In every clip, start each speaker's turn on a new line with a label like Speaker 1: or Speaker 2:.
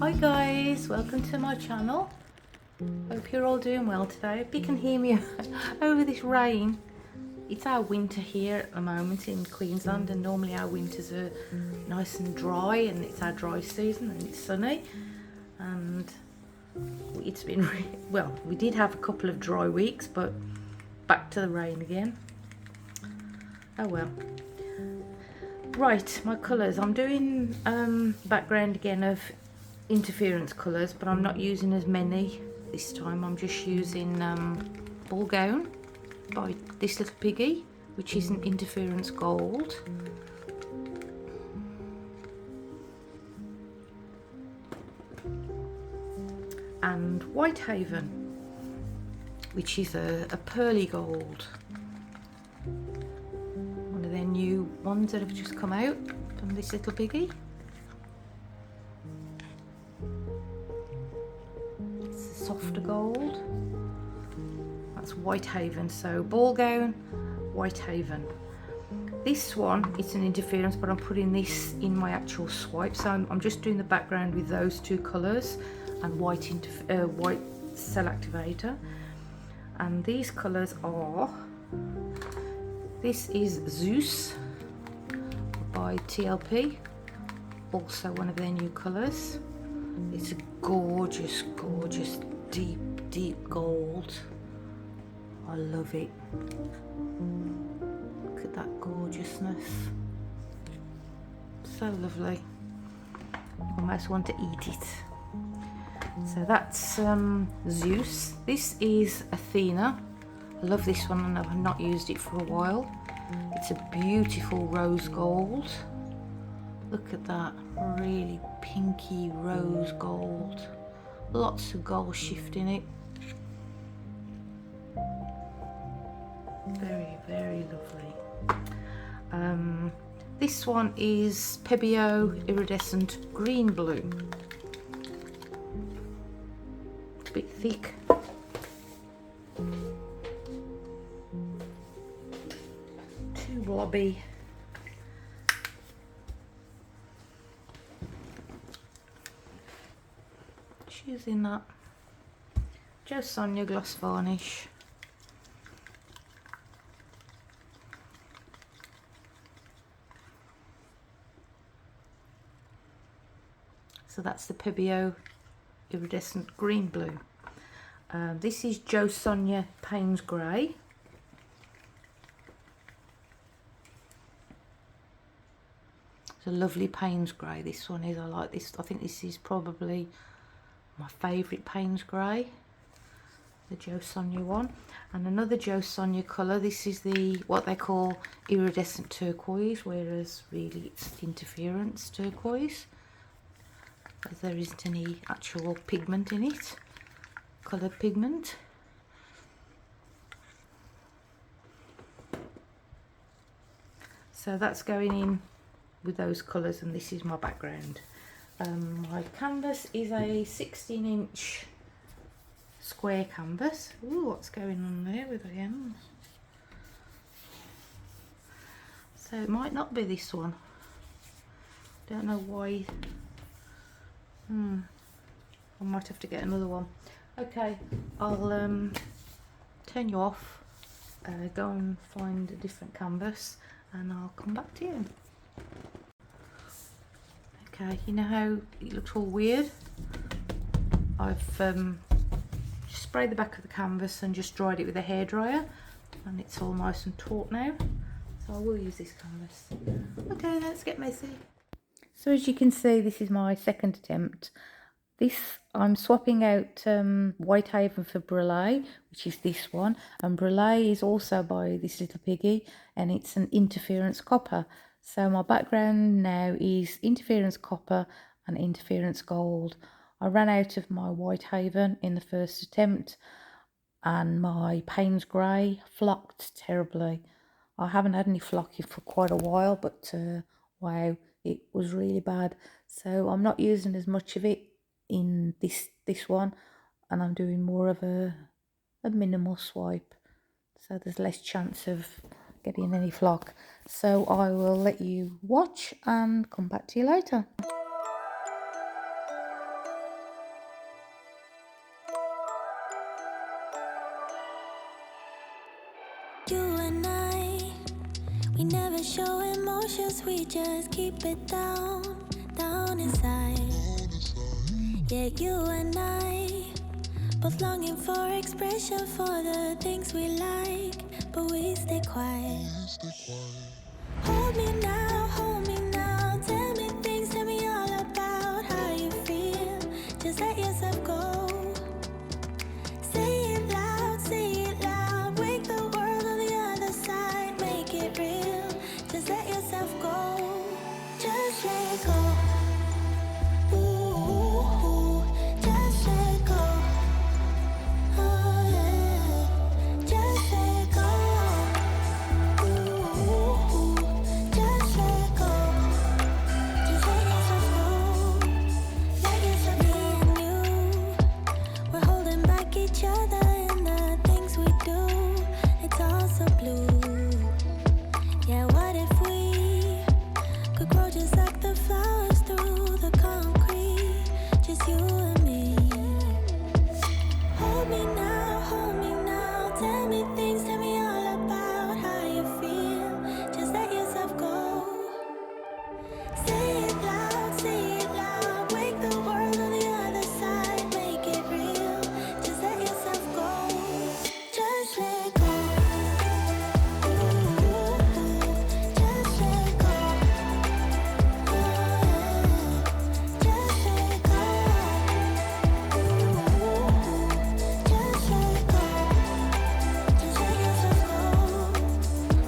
Speaker 1: Hi guys, welcome to my channel. Hope you're all doing well today. Hope you can hear me over this rain. It's our winter here at the moment in Queensland, and normally our winters are nice and dry, and it's our dry season and it's sunny. And it's been well, we did have a couple of dry weeks, but back to the rain again. Oh well. Right, my colours. I'm doing background again of interference colours, but I'm not using as many this time. I'm just using Ballgown by this little piggy, which is an interference gold. And Whitehaven, which is a pearly gold. One of their new ones that have just come out from this little piggy. It's a softer gold. That's Whitehaven. So Ballgown, Whitehaven. This one, it's an interference, but I'm putting this in my actual swipe. So I'm just doing the background with those two colours and white cell activator. And these colours are, this is Zeus by TLP, also one of their new colours. It's a gorgeous, gorgeous, deep, deep gold. I love it. Look at that gorgeousness. So lovely. Almost want to eat it. So that's Zeus. This is Athena. I love this one, and I've not used it for a while. It's a beautiful rose gold. Look at that, really pinky rose gold. Lots of gold shift in it. Very, very lovely. This one is Pebeo Iridescent Green Blue. It's a bit thick. Too blobby. Just using that Jo Sonja gloss varnish. So that's the Pebeo Iridescent Green Blue. This is Jo Sonja Paynes Grey. It's a lovely Paynes Grey, this one is. I like this. I think this is probably my favourite Paynes Grey, the Jo Sonja one. And another Jo Sonja colour. This is the what they call iridescent turquoise, whereas really it's interference turquoise, as there isn't any actual pigment in it, coloured pigment. So that's going in with those colours, and this is my background. My canvas is a 16-inch square canvas. Ooh, what's going on there with the ends? So it might not be this one. Don't know why. I might have to get another one. Okay, I'll turn you off, go and find a different canvas, and I'll come back to you. Okay, you know how it looks all weird? I've just sprayed the back of the canvas and just dried it with a hairdryer, and it's all nice and taut now. So I will use this canvas. Okay, let's get messy. So as you can see, this is my second attempt. This, I'm swapping out Whitehaven for Brulee, which is this one. And Brulee is also by this little piggy, and it's an interference copper. So my background now is interference copper and interference gold. I ran out of my Whitehaven in the first attempt, and my Paynes Grey flocked terribly. I haven't had any flocking for quite a while, but wow, it was really bad. So I'm not using as much of it in this one, and I'm doing more of a minimal swipe, so there's less chance of getting any flock. So I will let you watch and come back to you later.
Speaker 2: course we just keep it down, down inside. Yeah, you and I, both longing for expression for the things we like, but we stay quiet. Hold me now, tell me things, tell me all about how you feel. Just let yourself go. Say it loud, wake the world on the other side, make it real. Just let yourself go, just let go. Ooh, just let go. Oh yeah, just let go. Ooh, just let go. Just let yourself go. Let yourself be and you. We're holding back each other in the things we do. It's all so blue. Yeah, what if we could grow just like the flowers through the concrete? Just you and me. Hold me now, tell me things, tell me all about how you feel. Just let yourself go. Say it loud, wake the world on the other side, make it real. Just let yourself go, just let go. Ooh, just let go. Oh yeah, just let go. Ooh, just let go. Just let yourself go.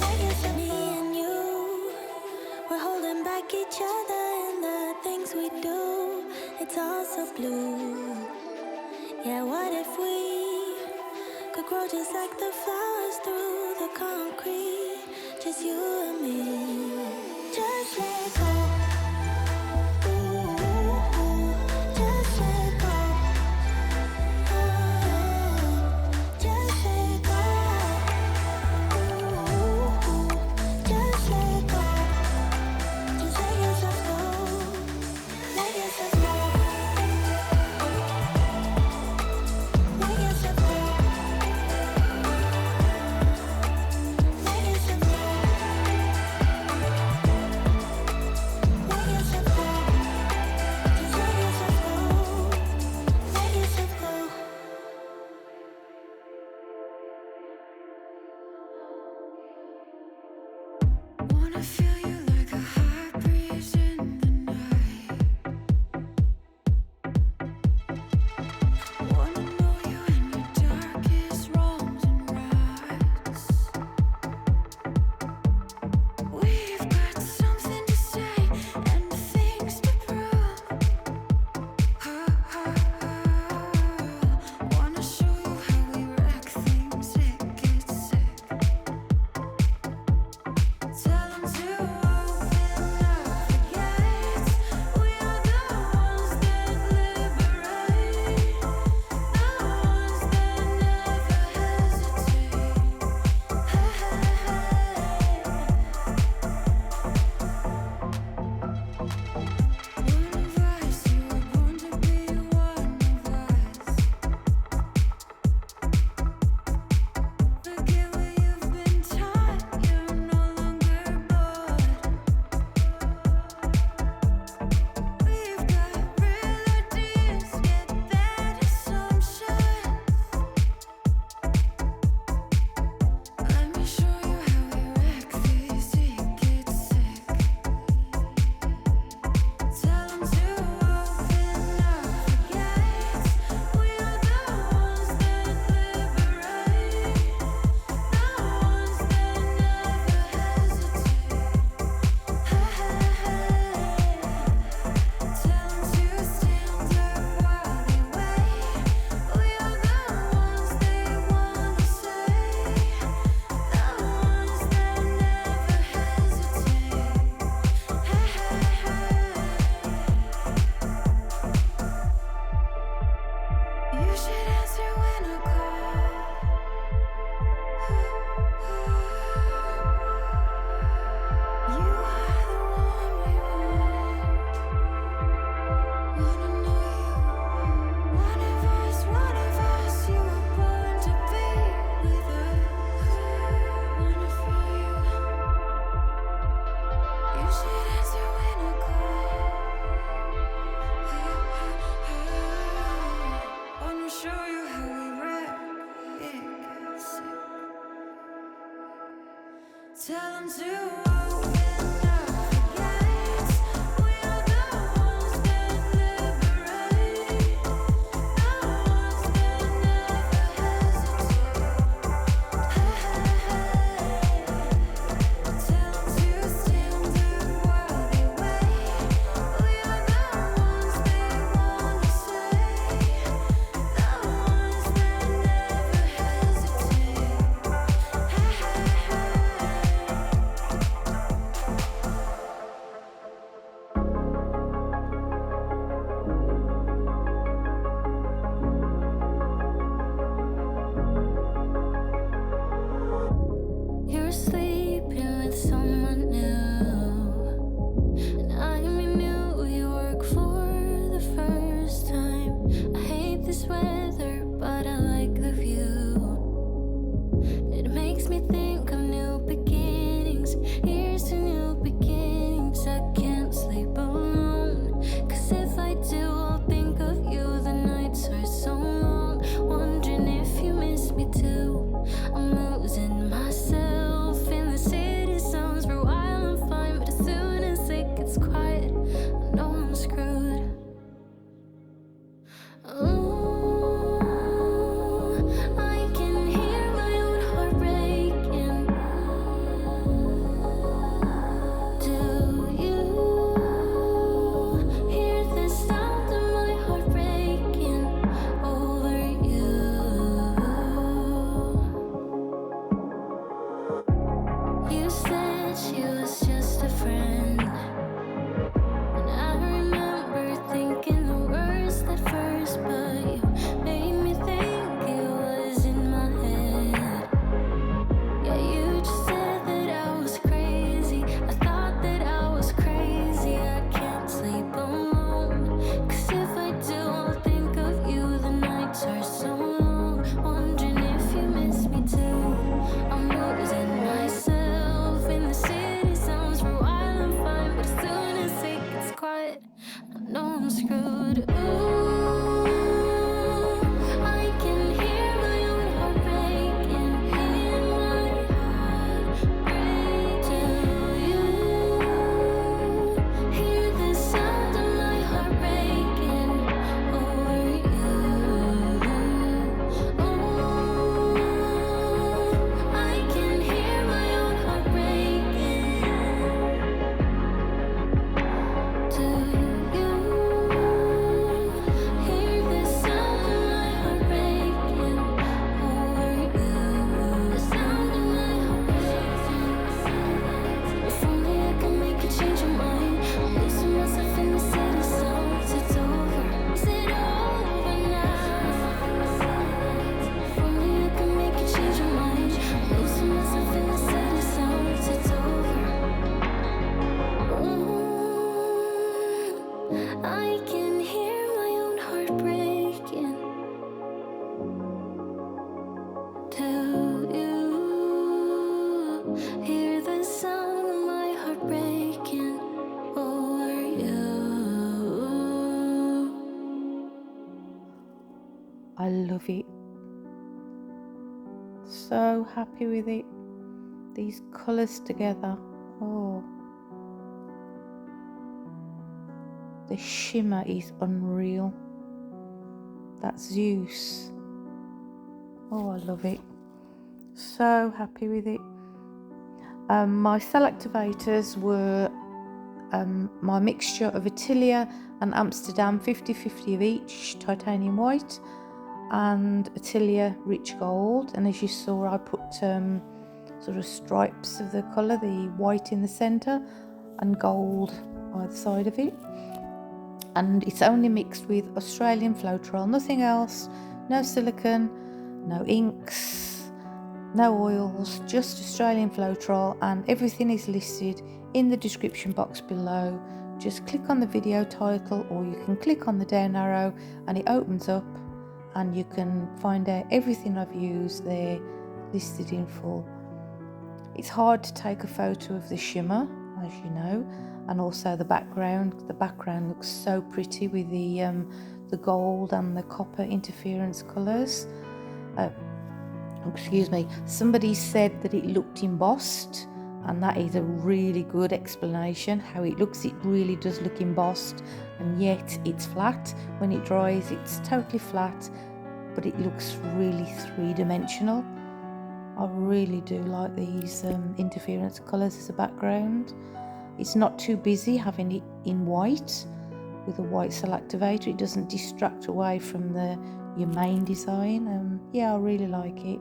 Speaker 2: Let yourself be and you. We're holding back each other in the things we do. It's all so blue. Yeah, what if we could grow just like the flowers through the concrete? Just you and me. Just let go. Ooh, just let go. Oh yeah, just let go. Ooh, just let go. Just let yourself go. Let yourself go. Let yourself go. Let yourself go. Tell them to open up the gates. We are the ones that liberate, the ones that never hesitate. Hey, hey, hey. Tell them to stand the world they wait. We are the ones they wanna say, the ones that never hesitate. Hey, hey, hey. You're sleeping with someone new, and I'm in New York for the first time. I hate this weather, but I like the view. It makes me think of new beginnings. Here's to new beginnings. I can't sleep alone, 'cause if I do, I'll think of you. The nights are so long, wondering if you miss me too. I'm losing myself in the city sounds. For a while I'm fine, but as soon as it gets quiet, I know I'm screwed. Oh, I can hear my own heart breaking. Do you hear the sound of my heart breaking over you? You said she was just a friend, and I remember thinking the worst at first, but you made me think it was in my head. Yeah, you just said that I was crazy. I thought that I was crazy. I can't sleep alone, 'cause if I do, I'll think of you. The nights are so long, wondering if you miss me too. I'm losing myself in the city sounds. For a while I'm fine, but as soon as it gets quiet, I know I'm screwed. Ooh, I can hear my own heart breaking. Hear my heart break. Do you hear the sound of my heart breaking over you? Oh, I can hear my own heart breaking. Do you hear the sound of my heart breaking over you? The sound of my heart breaking. If only I could make you change your mind. I'm losing myself in the city sounds. It's over. Is it over now? If only I could make you change your mind. I'm losing myself in the city sounds. It's over. I can hear my own heart breaking. Do you hear the sound of my heart breaking over you?
Speaker 1: I love it. So happy with it. These colours together. Oh, the shimmer is unreal. That's Zeus. Oh, I love it. So happy with it. My cell activators were my mixture of Atelier and Amsterdam 50-50 of each, titanium white, and Atelier Rich Gold. And as you saw, I put sort of stripes of the colour, the white in the centre and gold either side of it. And it's only mixed with Australian Floetrol, nothing else, no silicone, no inks, no oils, just Australian Floetrol, and everything is listed in the description box below. Just click on the video title, or you can click on the down arrow and it opens up and you can find out everything I've used there listed in full. It's hard to take a photo of the shimmer, as you know, and also the background. The background looks so pretty with the gold and the copper interference colours. Excuse me, somebody said that it looked embossed, and that is a really good explanation how it looks. It really does look embossed, and yet it's flat. When it dries, it's totally flat, but it looks really three-dimensional. I really do like these interference colours as a background. It's not too busy having it in white with a white cell activator. It doesn't distract away from your main design. Yeah, I really like it.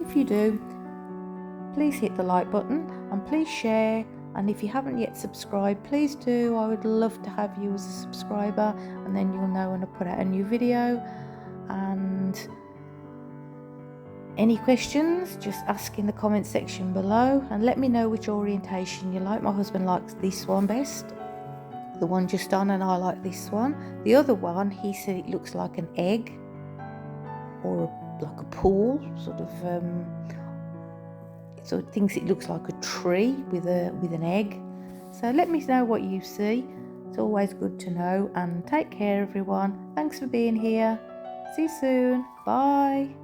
Speaker 1: If you do, please hit the like button and please share, and if you haven't yet subscribed, please do. I would love to have you as a subscriber, and then you'll know when I put out a new video. And any questions, just ask in the comment section below, and let me know which orientation you like. My husband likes this one best, the one just on, and I like this one. The other one, he said it looks like an egg or like a pool, sort of. So it thinks it looks like a tree with an egg. So let me know what you see. It's always good to know, and take care everyone. Thanks for being here. See you soon. Bye.